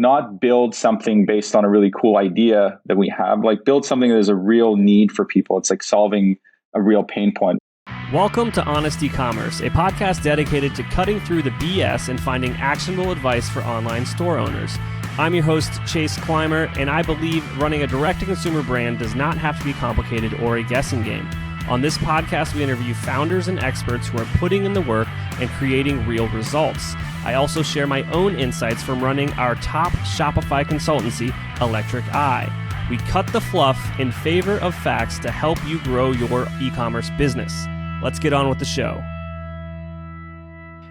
not build something based on a really cool idea that we have, like build something that is a real need for people. It's like solving a real pain point. Welcome to Honest E-Commerce, a podcast dedicated to cutting through the BS and finding actionable advice for online store owners. I'm your host, Chase Clymer, and I believe running a direct-to-consumer brand does not have to be complicated or a guessing game. On this podcast, we interview founders and experts who are putting in the work and creating real results. I also share my own insights from running our top Shopify consultancy, Electric Eye. We cut the fluff in favor of facts to help you grow your e-commerce business. Let's get on with the show.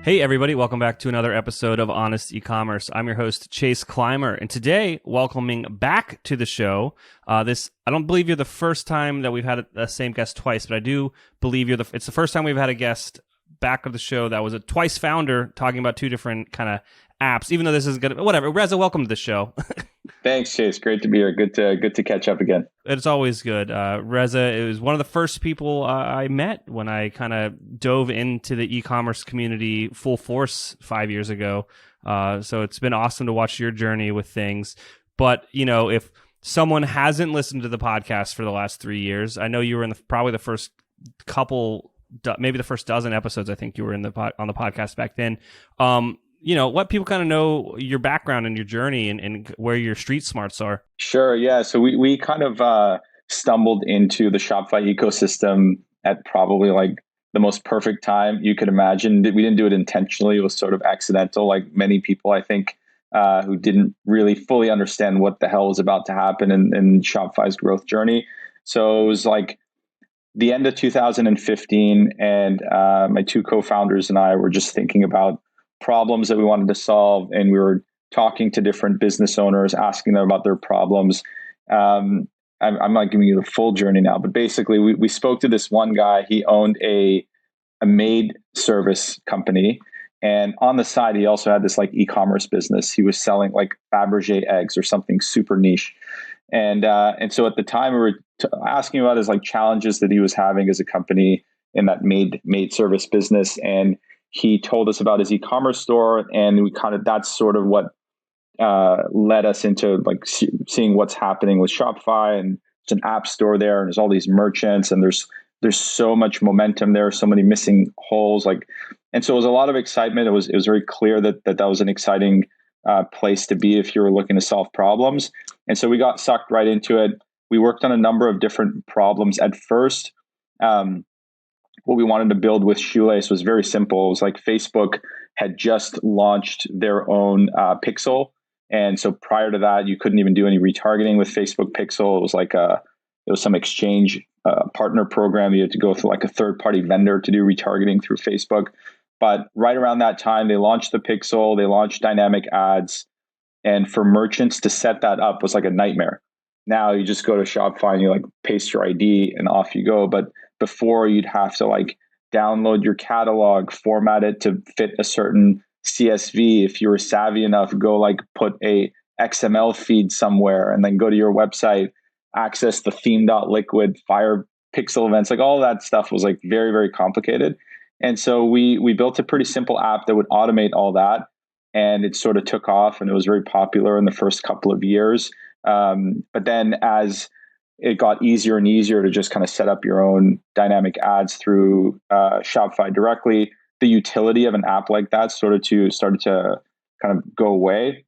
Hey everybody, welcome back to another episode of Honest E-Commerce. I'm your host, Chase Clymer, and today, welcoming back to the show, I don't believe you're the first time that we've had the same guest twice, but I do believe it's the first time we've had a guest back of the show that was a twice founder talking about two different kind of apps, even though this is good. Whatever. Reza, welcome to the show. Thanks, Chase. Great to be here. Good to catch up again. It's always good. Reza, it was one of the first people I met when I kind of dove into the e-commerce community full force 5 years ago. So it's been awesome to watch your journey with things. But, you know, if someone hasn't listened to the podcast for the last 3 years, I know you were in probably the first couple, maybe the first dozen episodes. I think you were on the podcast back then. You know, let people kind of know your background and your journey and where your street smarts are. Sure. Yeah. So we kind of stumbled into the Shopify ecosystem at probably like the most perfect time you could imagine. We didn't do it intentionally. It was sort of accidental, like many people, I think, who didn't really fully understand what the hell was about to happen in Shopify's growth journey. So it was like the end of 2015, and my two co-founders and I were just thinking about problems that we wanted to solve, and we were talking to different business owners, asking them about their problems. I'm not giving you the full journey now, but basically we spoke to this one guy. He owned a maid service company, and on the side he also had this like e-commerce business. He was selling like Fabergé eggs or something super niche, and so at the time we were asking about his like challenges that he was having as a company in that maid service business. And he told us about his e-commerce store, and that's sort of what led us into like seeing what's happening with Shopify. And it's an app store there, and there's all these merchants, and there's so much momentum there, so many missing holes. And so it was a lot of excitement. It was very clear that was an exciting place to be if you were looking to solve problems. And so we got sucked right into it. We worked on a number of different problems. At first, what we wanted to build with Shoelace was very simple. It was like Facebook had just launched their own Pixel. And so prior to that, you couldn't even do any retargeting with Facebook Pixel. It was like it was some exchange partner program. You had to go through like a third-party vendor to do retargeting through Facebook. But right around that time, they launched the Pixel, they launched dynamic ads. And for merchants to set that up was like a nightmare. Now you just go to Shopify and you like paste your ID and off you go. But before, you'd have to like download your catalog, format it to fit a certain CSV. If you were savvy enough, go like put a XML feed somewhere and then go to your website, access the theme.liquid, fire pixel events. Like all that stuff was like very, very complicated. And so we built a pretty simple app that would automate all that. And it sort of took off, and it was very popular in the first couple of years. But then as it got easier and easier to just kind of set up your own dynamic ads through Shopify directly, the utility of an app like that started to kind of go away.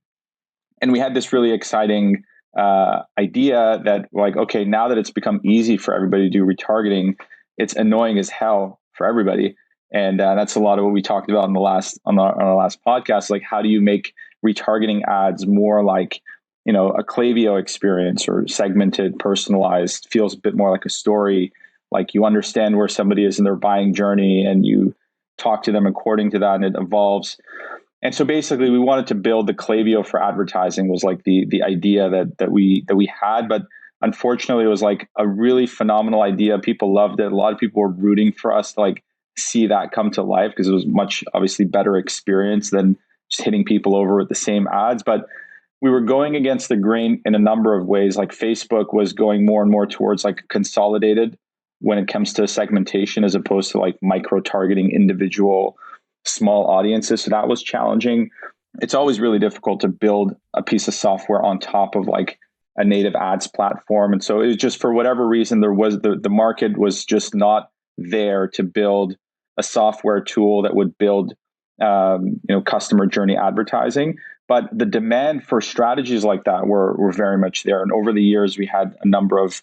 And we had this really exciting idea that like, okay, now that it's become easy for everybody to do retargeting, it's annoying as hell for everybody. And that's a lot of what we talked about on our last podcast. Like, how do you make retargeting ads more like, you know, a Klaviyo experience, or segmented, personalized, feels a bit more like a story. Like you understand where somebody is in their buying journey, and you talk to them according to that, and it evolves. And so basically we wanted to build the Klaviyo for advertising was like the idea that we had. But unfortunately it was like a really phenomenal idea. People loved it. A lot of people were rooting for us to like see that come to life, because it was much obviously better experience than just hitting people over with the same ads. But we were going against the grain in a number of ways. Like Facebook was going more and more towards like consolidated when it comes to segmentation, as opposed to like micro targeting individual small audiences. So that was challenging. it's always really difficult to build a piece of software on top of like a native ads platform. And so it was just, for whatever reason, there was the market was just not there to build a software tool that would build customer journey advertising. But the demand for strategies like that were very much there. And over the years, we had a number of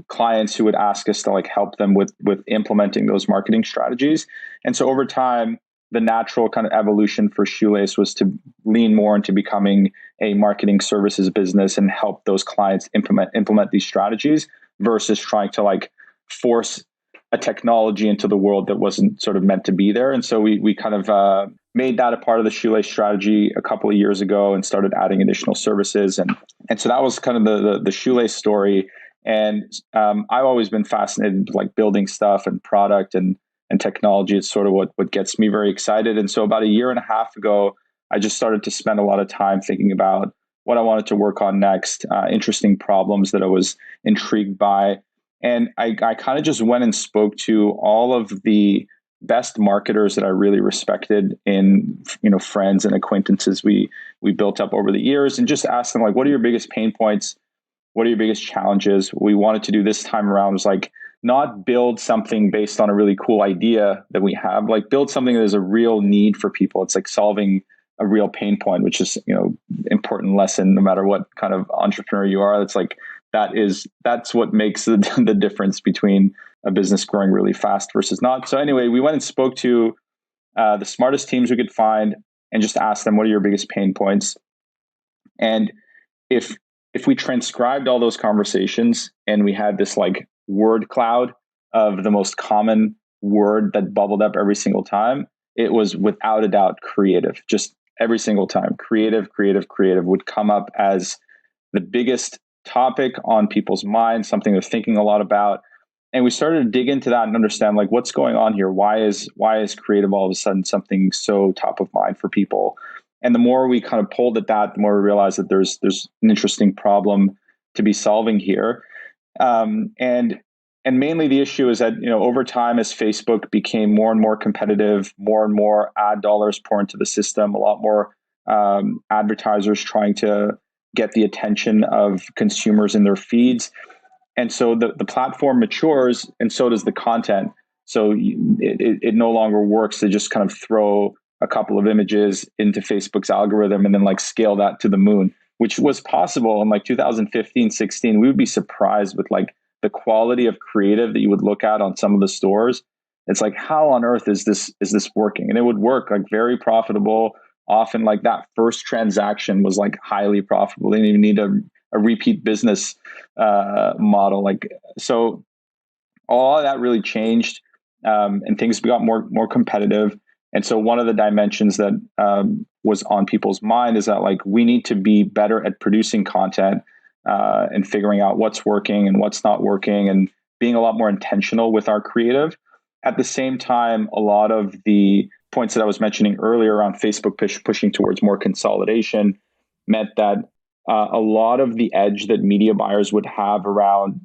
clients who would ask us to like help them with implementing those marketing strategies. And so over time, the natural kind of evolution for Shoelace was to lean more into becoming a marketing services business and help those clients implement these strategies versus trying to like force a technology into the world that wasn't sort of meant to be there. And so we kind of made that a part of the Shoelace strategy a couple of years ago and started adding additional services. And so that was kind of the Shoelace story. And I've always been fascinated with like building stuff and product and technology. It's sort of what gets me very excited. And so about a year and a half ago, I just started to spend a lot of time thinking about what I wanted to work on next, interesting problems that I was intrigued by. And I kind of just went and spoke to all of the best marketers that I really respected in, friends and acquaintances we built up over the years, and just asked them like, what are your biggest pain points? What are your biggest challenges? What we wanted to do this time around was like not build something based on a really cool idea that we have, like build something that is a real need for people. It's like solving a real pain point, which is, important lesson, no matter what kind of entrepreneur you are. It's like, that's what makes the difference between a business growing really fast versus not. So anyway, we went and spoke to the smartest teams we could find and just asked them, what are your biggest pain points? And if we transcribed all those conversations and we had this like word cloud of the most common word that bubbled up every single time, it was without a doubt creative. Just every single time, creative would come up as the biggest topic on people's minds, something they're thinking a lot about. And we started to dig into that and understand like what's going on here. Why is creative all of a sudden something so top of mind for people? And the more we kind of pulled at that, the more we realized that there's an interesting problem to be solving here. And mainly the issue is that, over time, as Facebook became more and more competitive, more and more ad dollars pour into the system, a lot more advertisers trying to get the attention of consumers in their feeds. And so the platform matures, and so does the content. So it no longer works to just kind of throw a couple of images into Facebook's algorithm and then like scale that to the moon, which was possible in like 2015, 16. We would be surprised with like the quality of creative that you would look at on some of the stores. It's like, how on earth is this working? And it would work, like very profitable. Often like that first transaction was like highly profitable. They didn't even need a repeat business model. Like, so all of that really changed, and things got more competitive. And so one of the dimensions that was on people's mind is that like we need to be better at producing content and figuring out what's working and what's not working, and being a lot more intentional with our creative. At the same time, a lot of the points that I was mentioning earlier around Facebook pushing towards more consolidation meant that a lot of the edge that media buyers would have around,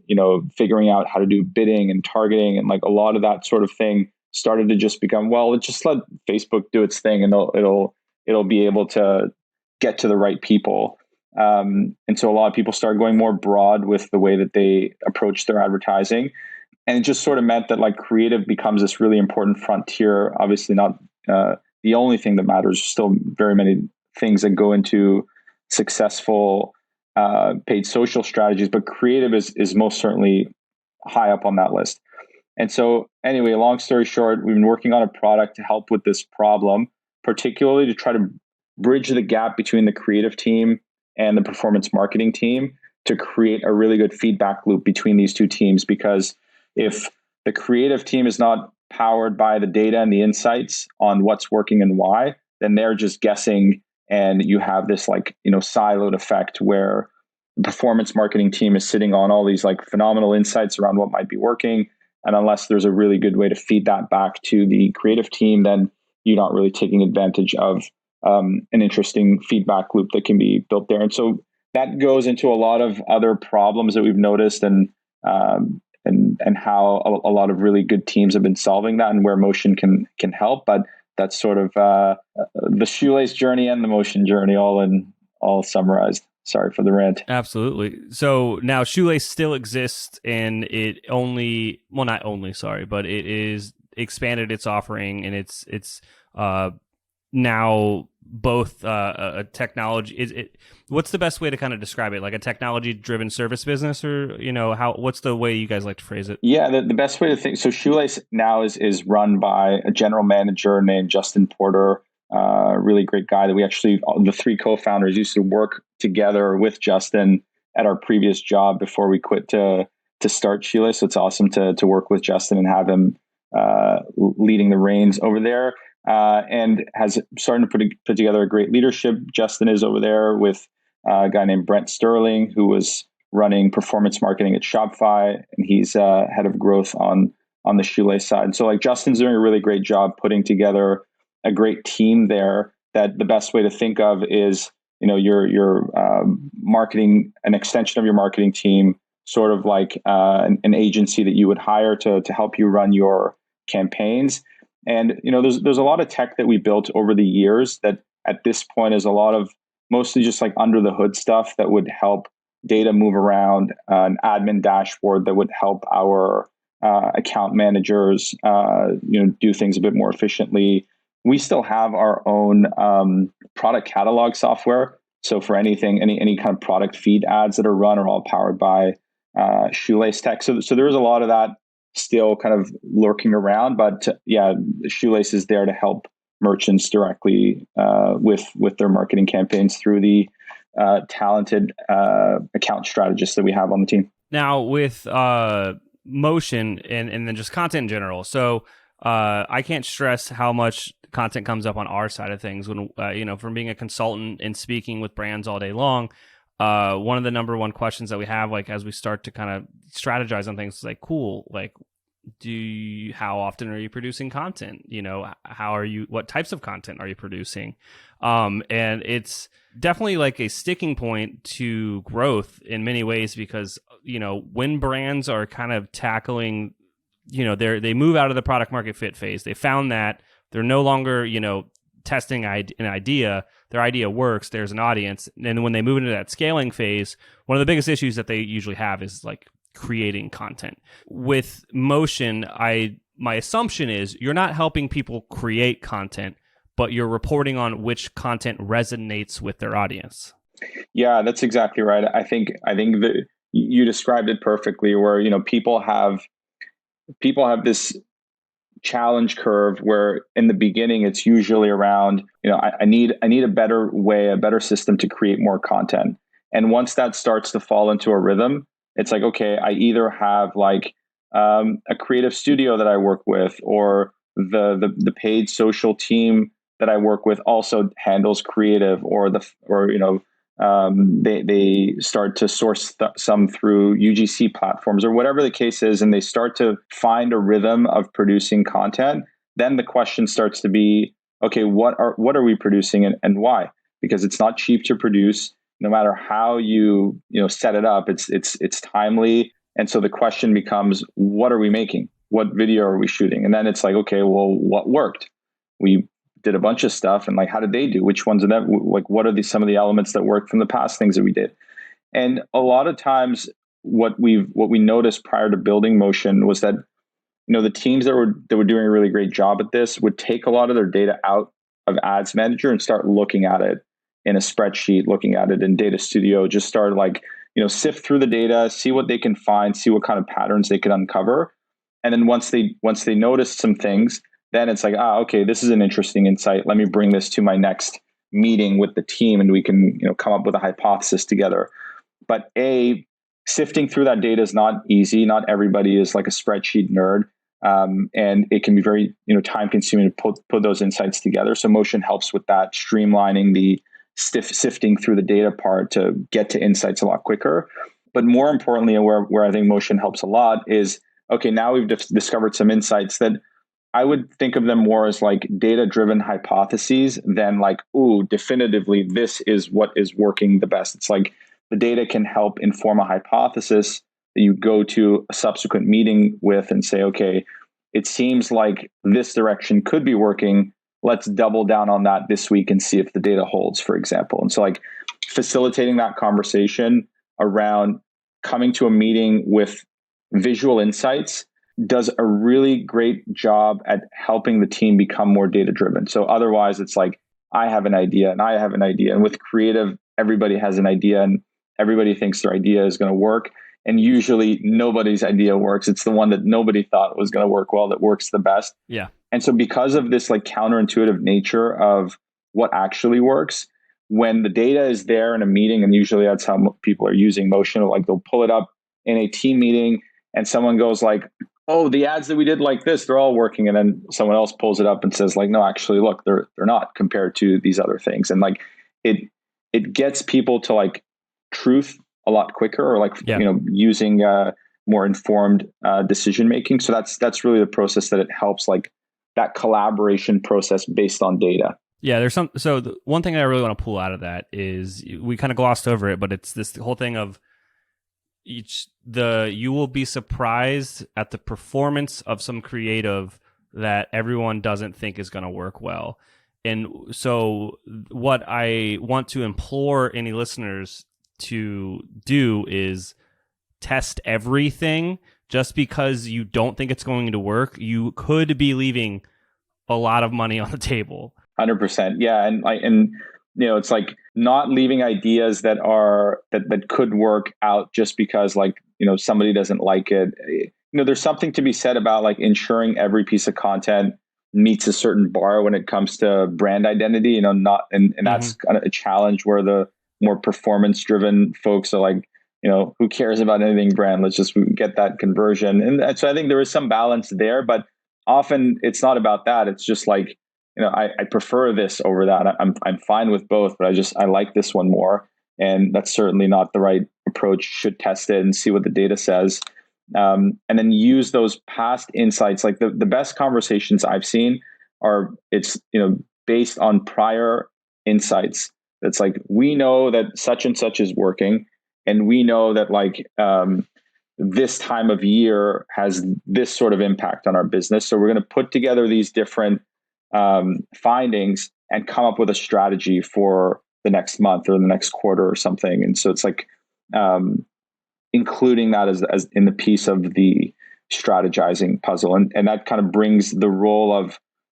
figuring out how to do bidding and targeting and like a lot of that sort of thing started to just become, well, just let Facebook do its thing and it'll be able to get to the right people. And so a lot of people started going more broad with the way that they approach their advertising. And it just sort of meant that like creative becomes this really important frontier. Obviously not the only thing that matters. There's still very many things that go into successful paid social strategies, but creative is most certainly high up on that list. And so anyway, long story short, we've been working on a product to help with this problem, particularly to try to bridge the gap between the creative team and the performance marketing team to create a really good feedback loop between these two teams. Because if the creative team is not powered by the data and the insights on what's working and why, then they're just guessing. And you have this like, siloed effect where the performance marketing team is sitting on all these like phenomenal insights around what might be working. And unless there's a really good way to feed that back to the creative team, then you're not really taking advantage of an interesting feedback loop that can be built there. And so that goes into a lot of other problems that we've noticed and how a lot of really good teams have been solving that and where Motion can help. But that's sort of the Shoelace journey and the Motion journey all summarized. Sorry for the rant. Absolutely. So now Shoelace still exists, and it not only, sorry, but it is expanded its offering, and it's now both a technology. What's the best way to kind of describe it? Like a technology-driven service business, or what's the way you guys like to phrase it? Yeah, the best way to think. So Shoelace now is run by a general manager named Justin Porter. Really great guy that we actually, the three co-founders, used to work together with Justin at our previous job before we quit to start Shoelace. So it's awesome to work with Justin and have him leading the reins over there, and has started to put together a great leadership. Justin is over there with a guy named Brent Sterling, who was running performance marketing at Shopify, and he's head of growth on the Shoelace side. So like Justin's doing a really great job putting together a great team there. That the best way to think of is, your marketing, an extension of your marketing team, sort of like an agency that you would hire to help you run your campaigns. And there's a lot of tech that we built over the years that at this point is a lot of mostly just like under the hood stuff that would help data move around, an admin dashboard that would help our account managers do things a bit more efficiently. We still have our own product catalog software. So for anything, any kind of product feed ads that are run are all powered by Shoelace tech. So there is a lot of that still kind of lurking around. But Shoelace is there to help merchants directly with their marketing campaigns through the talented account strategists that we have on the team. Now with Motion and then just content in general. So I can't stress how much content comes up on our side of things when, from being a consultant and speaking with brands all day long. One of the number one questions that we have, like, as we start to kind of strategize on things, is like, cool, like, how often are you producing content? What types of content are you producing? And it's definitely like a sticking point to growth in many ways, because, when brands are kind of tackling, they move out of the product market fit phase. They found that they're no longer, testing an idea. Their idea works. There's an audience. And when they move into that scaling phase, one of the biggest issues that they usually have is like creating content. With Motion, my assumption is you're not helping people create content, but you're reporting on which content resonates with their audience. Yeah, that's exactly right. I think that you described it perfectly, where people have this challenge curve where in the beginning it's usually around, I need a better way, a better system to create more content. And once that starts to fall into a rhythm, it's like, okay, I either have like a creative studio that I work with, or the paid social team that I work with also handles creative, they start to source some through UGC platforms or whatever the case is, and they start to find a rhythm of producing content. Then the question starts to be, okay, what are we producing and why? Because it's not cheap to produce. No matter how you set it up, it's timely. And so the question becomes, what are we making? What video are we shooting? And then it's like, okay, well, what worked? We did a bunch of stuff, and like, how did they do? Which ones of them? Like, what are some of the elements that worked from the past things that we did? And a lot of times, what we noticed prior to building Motion was that the teams that were doing a really great job at this would take a lot of their data out of Ads Manager and start looking at it in a spreadsheet, looking at it in Data Studio. Just start sift through the data, see what they can find, see what kind of patterns they can uncover, and then once they noticed some things, then it's like, okay, this is an interesting insight. Let me bring this to my next meeting with the team, and we can, come up with a hypothesis together. But sifting through that data is not easy. Not everybody is like a spreadsheet nerd, and it can be very, time consuming to put those insights together. So Motion helps with that, streamlining the sifting through the data part to get to insights a lot quicker. But more importantly, and where I think Motion helps a lot is, okay, now we've discovered some insights that I would think of them more as like data-driven hypotheses than like, definitively, this is what is working the best. It's like the data can help inform a hypothesis that you go to a subsequent meeting with and say, okay, it seems like this direction could be working. let's double down on that this week and see if the data holds, for example. And so like facilitating that conversation around coming to a meeting with visual insights does a really great job at helping the team become more data driven. So otherwise it's like, I have an idea and I have an idea. And with creative, everybody has an idea and everybody thinks their idea is going to work. And usually nobody's idea works. It's the one that nobody thought was going to work well that works the best. Yeah. And so because of this like counterintuitive nature of what actually works, when the data is there in a meeting, and usually that's how people are using Motion, like they'll pull it up in a team meeting and someone goes like, oh, the ads that we did like this, they're all working. And then someone else pulls it up and says like, no, actually, look, they're not compared to these other things. And like it gets people to like truth a lot quicker, or like, using more informed decision making. So that's really the process that it helps, like that collaboration process based on data. Yeah, so the one thing I really want to pull out of that is we kind of glossed over it, but it's this whole thing of you will be surprised at the performance of some creative that everyone doesn't think is going to work well. And so what I want to implore any listeners to do is test everything. Just because you don't think it's going to work, you could be leaving a lot of money on the table. 100%. Yeah. And it's like not leaving ideas that could work out just because like, somebody doesn't like it. There's something to be said about like ensuring every piece of content meets a certain bar when it comes to brand identity, and that's kind of a challenge where the more performance driven folks are like, who cares about anything brand? Let's just get that conversion. And so I think there is some balance there, but often it's not about that. It's just like, I prefer this over that. I'm fine with both, but I like this one more. And that's certainly not the right approach. You should test it and see what the data says. And then use those past insights. Like the best conversations I've seen it's based on prior insights. It's like, we know that such and such is working. And we know that like this time of year has this sort of impact on our business. So we're going to put together these different findings and come up with a strategy for the next month or the next quarter or something. And so it's like including that as in the piece of the strategizing puzzle. And that kind of brings the role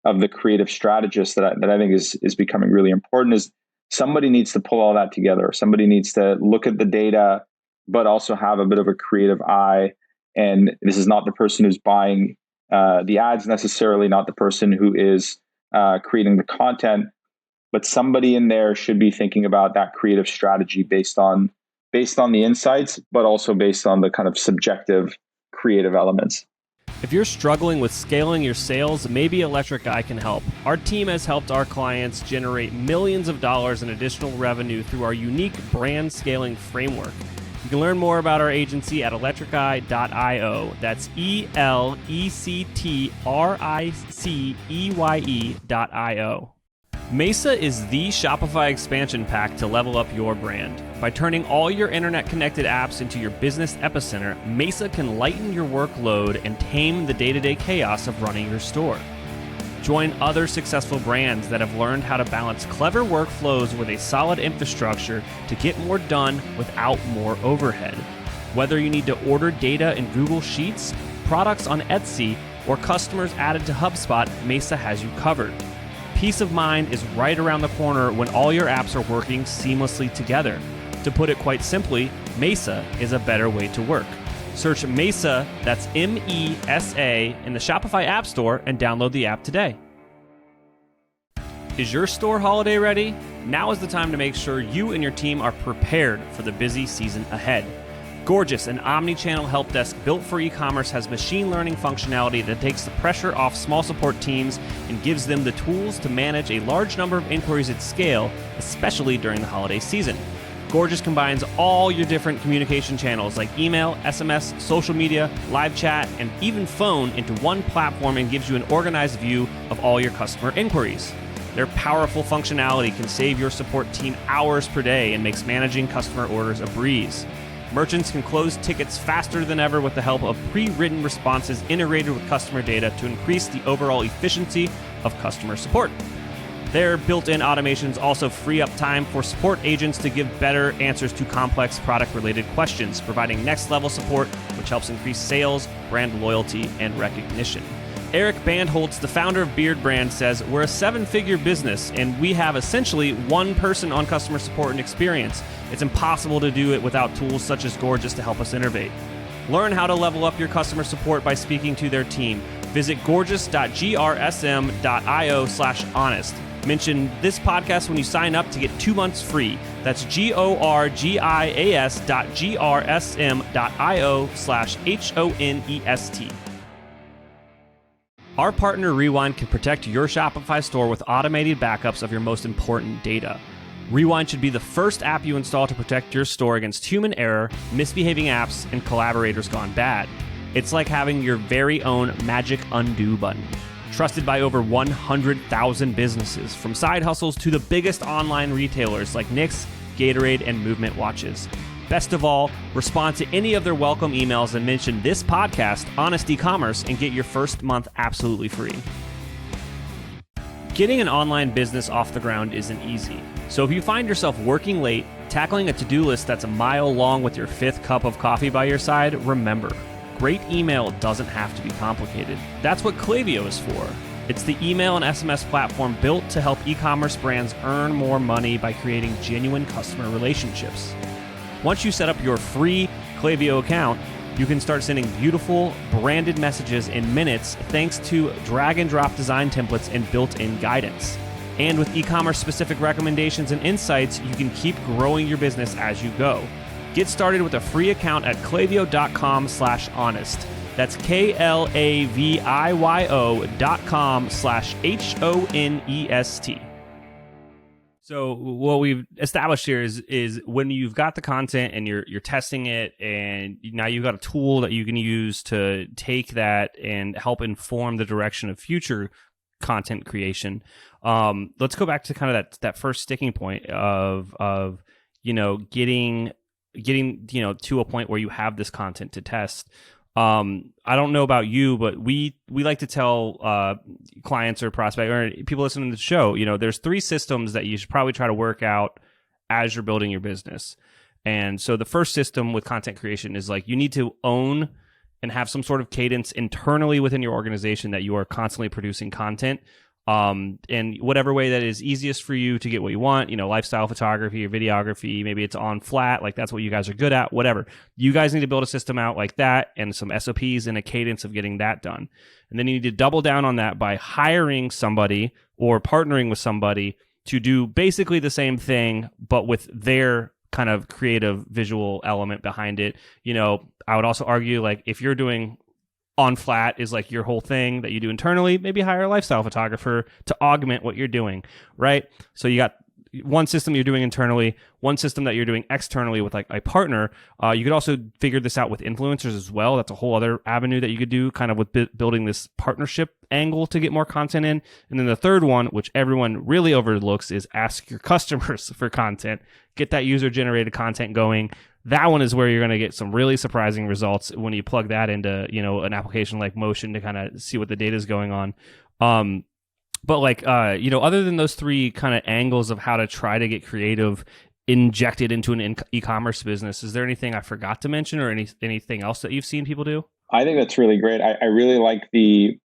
of the creative strategist that I think is becoming really important. Is somebody needs to pull all that together. Somebody needs to look at the data, but also have a bit of a creative eye. And this is not the person who's buying the ads necessarily, not the person who is creating the content, but somebody in there should be thinking about that creative strategy based on the insights, but also based on the kind of subjective creative elements. If you're struggling with scaling your sales, maybe Electric Eye can help. Our team has helped our clients generate millions of dollars in additional revenue through our unique brand scaling framework. You can learn more about our agency at electriceye.io. That's electriceye.io. Mesa is the Shopify expansion pack to level up your brand. By turning all your internet-connected apps into your business epicenter, Mesa can lighten your workload and tame the day-to-day chaos of running your store. Join other successful brands that have learned how to balance clever workflows with a solid infrastructure to get more done without more overhead. Whether you need to order data in Google Sheets, products on Etsy, or customers added to HubSpot, Mesa has you covered. Peace of mind is right around the corner when all your apps are working seamlessly together. To put it quite simply, Mesa is a better way to work. Search Mesa, that's M-E-S-A, in the Shopify App Store and download the app today. Is your store holiday ready? Now is the time to make sure you and your team are prepared for the busy season ahead. Gorgias, an omni-channel help desk built for e-commerce, has machine learning functionality that takes the pressure off small support teams and gives them the tools to manage a large number of inquiries at scale, especially during the holiday season. Gorgias combines all your different communication channels like email, SMS, social media, live chat, and even phone into one platform and gives you an organized view of all your customer inquiries. Their powerful functionality can save your support team hours per day and makes managing customer orders a breeze. Merchants can close tickets faster than ever with the help of pre-written responses integrated with customer data to increase the overall efficiency of customer support. Their built-in automations also free up time for support agents to give better answers to complex product-related questions, providing next-level support, which helps increase sales, brand loyalty, and recognition. Eric Bandholtz, the founder of Beard Brand, says, "We're a 7-figure business, and we have essentially one person on customer support and experience. It's impossible to do it without tools such as Gorgias to help us innovate." Learn how to level up your customer support by speaking to their team. Visit gorgias.grsm.io/honest. Mention this podcast when you sign up to get 2 months free. That's gorgias.grsm.io/honest. Our partner Rewind can protect your Shopify store with automated backups of your most important data. Rewind should be the first app you install to protect your store against human error, misbehaving apps, and collaborators gone bad. It's like having your very own magic undo button. Trusted by over 100,000 businesses, from side hustles to the biggest online retailers like Knicks, Gatorade, and Movement Watches. Best of all, respond to any of their welcome emails and mention this podcast, Honest Ecommerce, and get your first month absolutely free. Getting an online business off the ground isn't easy. So if you find yourself working late, tackling a to-do list that's a mile long with your 5th cup of coffee by your side, remember, great email doesn't have to be complicated. That's what Klaviyo is for. It's the email and SMS platform built to help e-commerce brands earn more money by creating genuine customer relationships. Once you set up your free Klaviyo account, you can start sending beautiful, branded messages in minutes thanks to drag-and-drop design templates and built-in guidance. And with e-commerce specific recommendations and insights, you can keep growing your business as you go. Get started with a free account at klaviyo.com/honest. That's KLAVIYO.com/HONEST. So what we've established here is when you've got the content and you're testing it, and now you've got a tool that you can use to take that and help inform the direction of future content creation. Let's go back to kind of that first sticking point of getting to a point where you have this content to test. I don't know about you, but we like to tell clients or prospects or people listening to the show, there's 3 systems that you should probably try to work out as you're building your business. And so the first system with content creation is like you need to own and have some sort of cadence internally within your organization that you are constantly producing content. And whatever way that is easiest for you to get what you want, lifestyle photography or videography, maybe it's on flat, like that's what you guys are good at, whatever. You guys need to build a system out like that and some SOPs and a cadence of getting that done. And then you need to double down on that by hiring somebody or partnering with somebody to do basically the same thing, but with their kind of creative visual element behind it. I would also argue, like, if you're doing on flat is like your whole thing that you do internally, maybe hire a lifestyle photographer to augment what you're doing, right? So you got one system you're doing internally, one system that you're doing externally with like a partner. You could also figure this out with influencers as well. That's a whole other avenue that you could do, kind of with building this partnership angle to get more content in. And then the third one, which everyone really overlooks, is ask your customers for content. Get that user-generated content going. That one is where you're going to get some really surprising results when you plug that into, an application like Motion to kind of see what the data is going on. But like, other than those 3 kind of angles of how to try to get creative injected into an e-commerce business, is there anything I forgot to mention or anything else that you've seen people do? I think that's really great. I really like the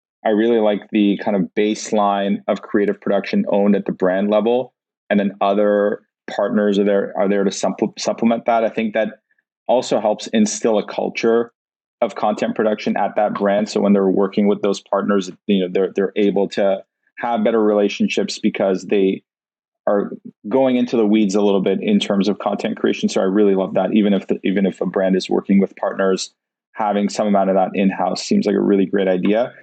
kind of baseline of creative production owned at the brand level, and then other partners are there to supplement that. I think that also helps instill a culture of content production at that brand. So when they're working with those partners, they're able to have better relationships because they are going into the weeds a little bit in terms of content creation. So I really love that. Even if a brand is working with partners, having some amount of that in-house seems like a really great idea.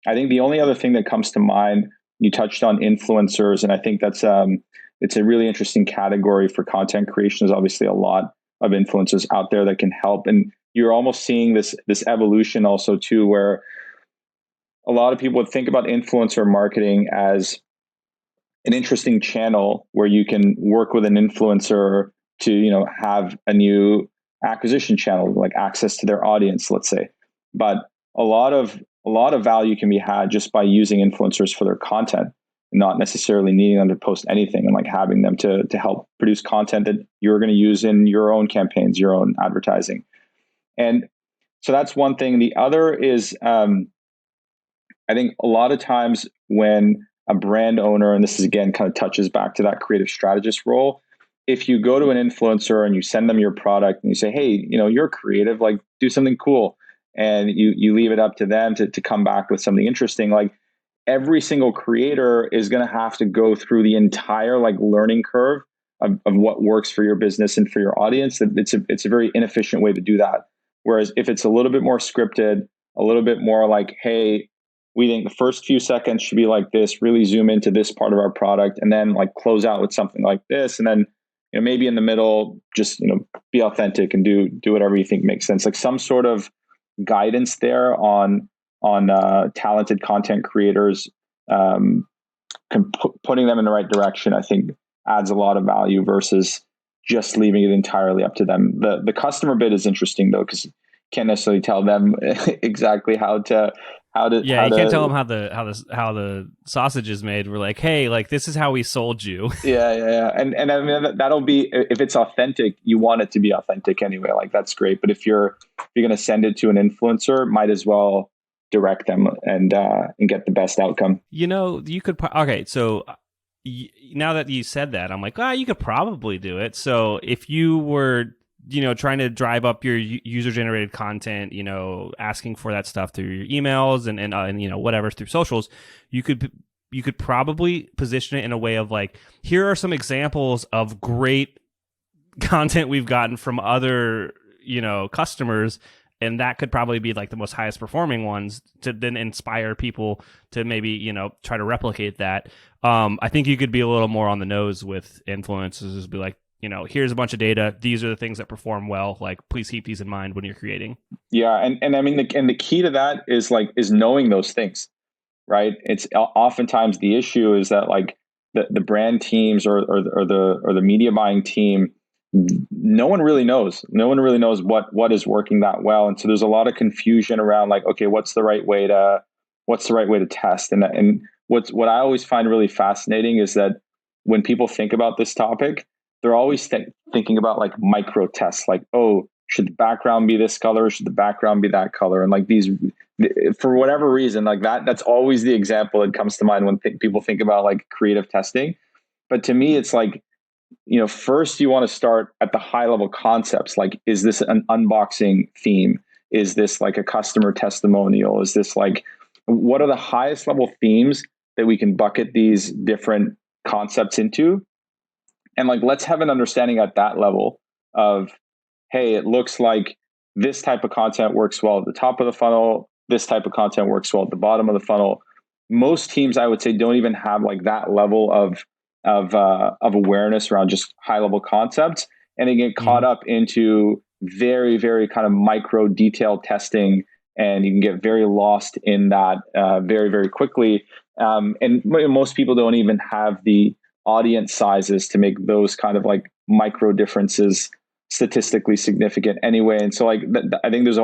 I think the only other thing that comes to mind, you touched on influencers, and I think that's it's a really interesting category for content creation. There's obviously a lot of influencers out there that can help, and you're almost seeing this evolution also too, where a lot of people would think about influencer marketing as an interesting channel where you can work with an influencer to, have a new acquisition channel, like access to their audience, let's say. But a lot of value can be had just by using influencers for their content, not necessarily needing them to post anything, and like having them to help produce content that you're going to use in your own campaigns, your own advertising. And so that's one thing. The other is, I think a lot of times when a brand owner, and this is again kind of touches back to that creative strategist role, if you go to an influencer and you send them your product and you say, hey, you're creative, like do something cool, and you leave it up to them to come back with something interesting, like every single creator is going to have to go through the entire like learning curve of what works for your business and for your audience. It's a very inefficient way to do that. Whereas if it's a little bit more scripted, a little bit more like, hey, we think the first few seconds should be like this, really zoom into this part of our product, and then like close out with something like this. And then, maybe in the middle, just, be authentic and do whatever you think makes sense. Like some sort of guidance there on talented content creators, putting them in the right direction, I think adds a lot of value versus just leaving it entirely up to them. The customer bit is interesting though, because you can't necessarily tell them exactly how to you can't tell them how the sausage is made. We're like, hey, like this is how we sold you. Yeah. And I mean, that'll be, if it's authentic, you want it to be authentic anyway. Like that's great. But if you're going to send it to an influencer, might as well direct them and get the best outcome. You could. Okay, so now that you said that, I'm like, you could probably do it. So if you were trying to drive up your user-generated content, asking for that stuff through your emails and whatever through socials, you could probably position it in a way of like, here are some examples of great content we've gotten from other, customers, and that could probably be like the most highest performing ones to then inspire people to maybe, try to replicate that. I think you could be a little more on the nose with influencers, be like, here's a bunch of data. These are the things that perform well. Like, please keep these in mind when you're creating. Yeah. And I mean, the key to that is knowing those things, right? It's oftentimes the issue is that like the brand teams or the media buying team, no one really knows what is working that well. And so there's a lot of confusion around like, okay, what's the right way to test? And what I always find really fascinating is that when people think about this topic, they're always thinking about like micro tests, like, oh, should the background be this color? Should the background be that color? And like these, for whatever reason, like that's always the example that comes to mind when people think about like creative testing. But to me, it's like, first you want to start at the high level concepts. Like, is this an unboxing theme? Is this like a customer testimonial? Is this like, what are the highest level themes that we can bucket these different concepts into? And like, let's have an understanding at that level of, hey, it looks like this type of content works well at the top of the funnel. This type of content works well at the bottom of the funnel. Most teams, I would say, don't even have like that level of awareness around just high level concepts, and they get caught up into very, very kind of micro detailed testing, and you can get very lost in that very, very quickly. And most people don't even have the audience sizes to make those kind of like micro differences statistically significant anyway. And so like I think there's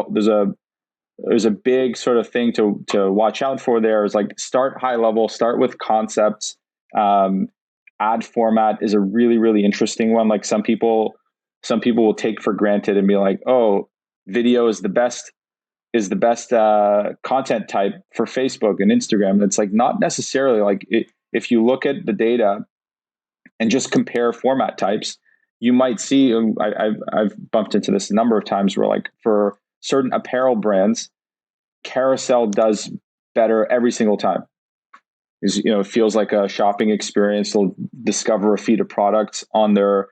a big sort of thing to watch out for there is like start high level, start with concepts. Ad format is a really, really interesting one. Like some people will take for granted and be like, oh, video is the best content type for Facebook and Instagram. And it's like not necessarily. Like if you look at the data and just compare format types, you might see, I've bumped into this a number of times where like for certain apparel brands, carousel does better every single time. It feels like a shopping experience. They'll discover a feed of products on their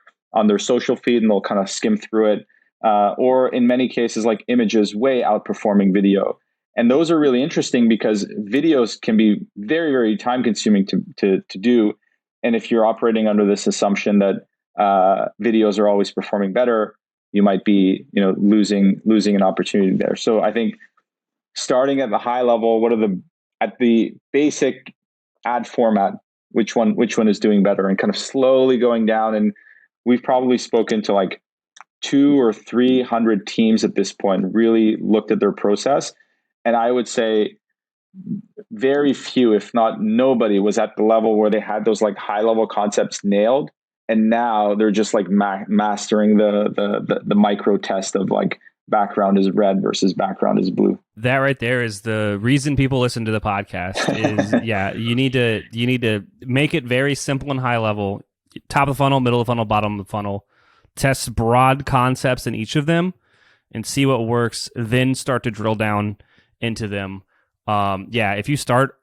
social feed and they'll kind of skim through it. Or in many cases, like images way outperforming video. And those are really interesting because videos can be very, very time consuming to do. And if you're operating under this assumption that videos are always performing better, you might be, losing an opportunity there. So I think starting at the high level, at the basic ad format, which one is doing better, and kind of slowly going down. And we've probably spoken to like 200 or 300 teams at this point really looked at their process. And I would say very few, if not nobody, was at the level where they had those like high level concepts nailed. And now they're just like mastering the micro test of like background is red versus background is blue. That right there is the reason people listen to the podcast is yeah, you need to make it very simple and high level, top of the funnel, middle of the funnel, bottom of the funnel, test broad concepts in each of them and see what works, then start to drill down into them. If you start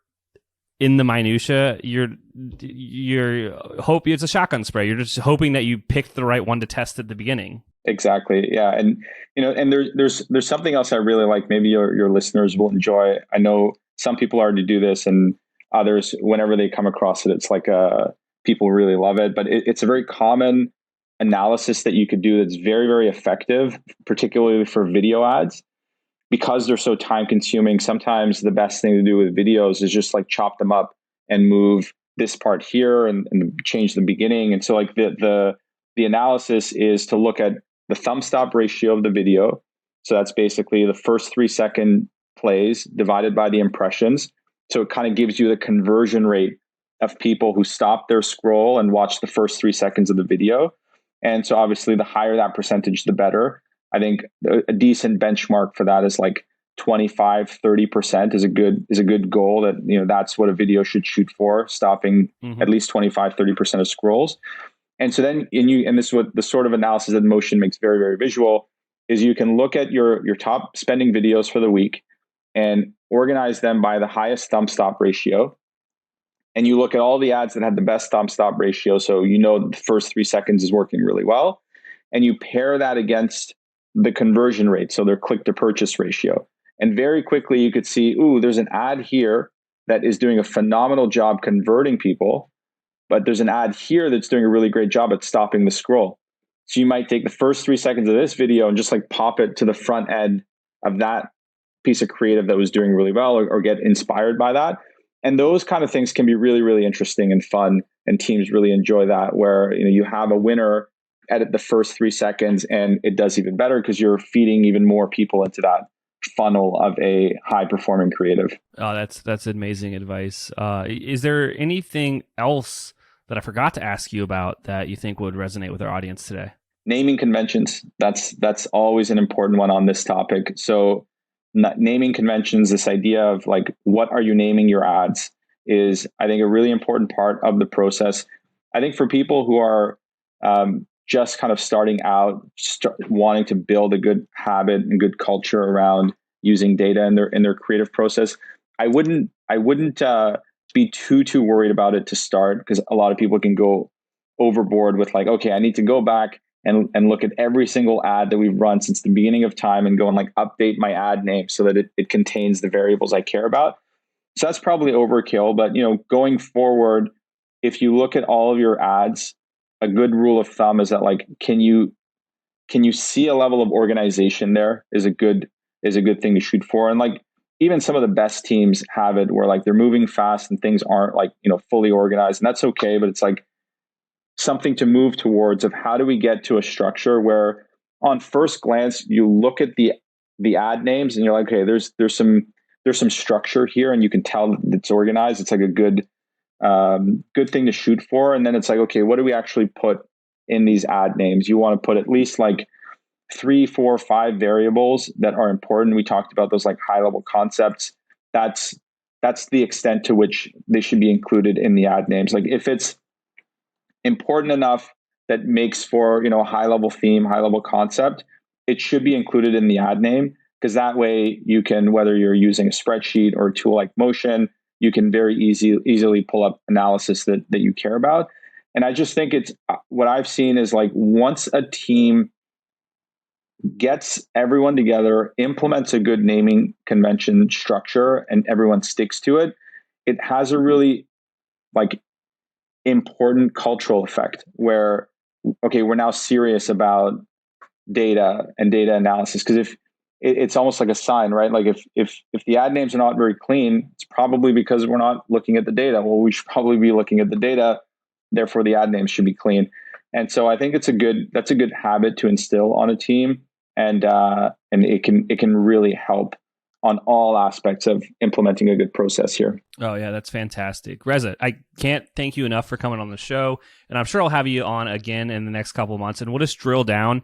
in the minutia, you're it's a shotgun spray. You're just hoping that you picked the right one to test at the beginning. Exactly. Yeah. And, and there's something else I really like, maybe your listeners will enjoy. I know some people already do this and others, whenever they come across it, it's like, people really love it, but it's a very common analysis that you could do. That's very, very effective, particularly for video ads, because they're so time consuming. Sometimes the best thing to do with videos is just like chop them up and move this part here and change the beginning. And so like the analysis is to look at the thumb stop ratio of the video. So that's basically the first 3-second plays divided by the impressions. So it kind of gives you the conversion rate of people who stop their scroll and watch the first 3 seconds of the video. And so obviously the higher that percentage, the better. I think a decent benchmark for that is like 25-30% is a good goal. That that's what a video should shoot for, stopping at least 25-30% of scrolls. And so then and this is what the sort of analysis that Motion makes very, very visual, is you can look at your top spending videos for the week and organize them by the highest thumb stop ratio. And you look at all the ads that had the best thumb stop ratio. So the first 3 seconds is working really well. And you pair that against the conversion rate, so their click to purchase ratio. And very quickly you could see, there's an ad here that is doing a phenomenal job converting people, but there's an ad here that's doing a really great job at stopping the scroll. So you might take the first 3 seconds of this video and just like pop it to the front end of that piece of creative that was doing really well, or get inspired by that. And those kind of things can be really, really interesting and fun. And teams really enjoy that, where you have a winner edit the first 3 seconds and it does even better because you're feeding even more people into that funnel of a high performing creative. Oh, that's amazing advice. Is there anything else that I forgot to ask you about that you think would resonate with our audience today? Naming conventions. That's always an important one on this topic. So naming conventions, this idea of like, what are you naming your ads, is I think a really important part of the process. I think for people who are just kind of starting out, wanting to build a good habit and good culture around using data in their creative process, I wouldn't be too worried about it to start, because a lot of people can go overboard with like, okay, I need to go back and look at every single ad that we've run since the beginning of time and go and like update my ad name so that it contains the variables I care about. So that's probably overkill. But going forward, if you look at all of your ads, a good rule of thumb is that like, can you see a level of organization there is a good thing to shoot for. And like, even some of the best teams have it where like they're moving fast and things aren't like, fully organized, and that's okay. But it's like something to move towards, of how do we get to a structure where on first glance, you look at the ad names and you're like, okay, there's some structure here, and you can tell that it's organized. It's like a good thing to shoot for. And then it's like, okay, what do we actually put in these ad names? You want to put at least like 3, 4, 5 variables that are important. We talked about those like high level concepts. That's the extent to which they should be included in the ad names. Like if it's important enough that makes for, a high level theme, high level concept, it should be included in the ad name, because that way you can, whether you're using a spreadsheet or a tool like Motion, you can very easily pull up analysis that you care about. And I just think it's, what I've seen is like, once a team gets everyone together, implements a good naming convention structure, and everyone sticks to it, it has a really like important cultural effect where, okay, we're now serious about data and data analysis. Because if it's almost like a sign, right? Like if the ad names are not very clean, it's probably because we're not looking at the data. Well, we should probably be looking at the data. Therefore, the ad names should be clean. And so I think that's a good habit to instill on a team, and it can really help on all aspects of implementing a good process here. Oh yeah, that's fantastic. Reza, I can't thank you enough for coming on the show, and I'm sure I'll have you on again in the next couple of months, and we'll just drill down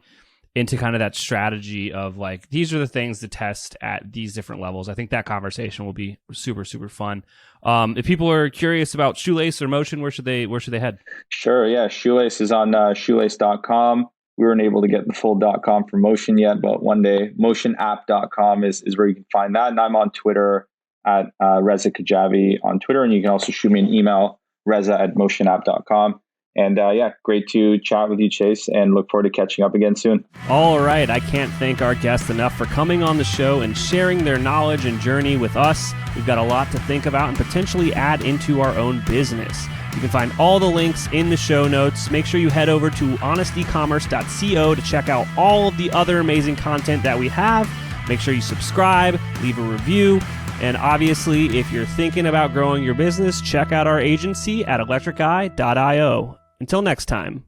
into kind of that strategy of like, these are the things to test at these different levels. I think that conversation will be super, super fun. If people are curious about Shoelace or Motion, where should they head? Sure. Yeah. Shoelace is on shoelace.com. We weren't able to get the full .com for Motion yet, but one day motionapp.com is where you can find that. And I'm on Twitter at Reza Khadjavi on Twitter. And you can also shoot me an email, reza@motionapp.com. And great to chat with you, Chase, and look forward to catching up again soon. All right. I can't thank our guests enough for coming on the show and sharing their knowledge and journey with us. We've got a lot to think about and potentially add into our own business. You can find all the links in the show notes. Make sure you head over to honestecommerce.co to check out all of the other amazing content that we have. Make sure you subscribe, leave a review, and obviously, if you're thinking about growing your business, check out our agency at electriceye.io. Until next time.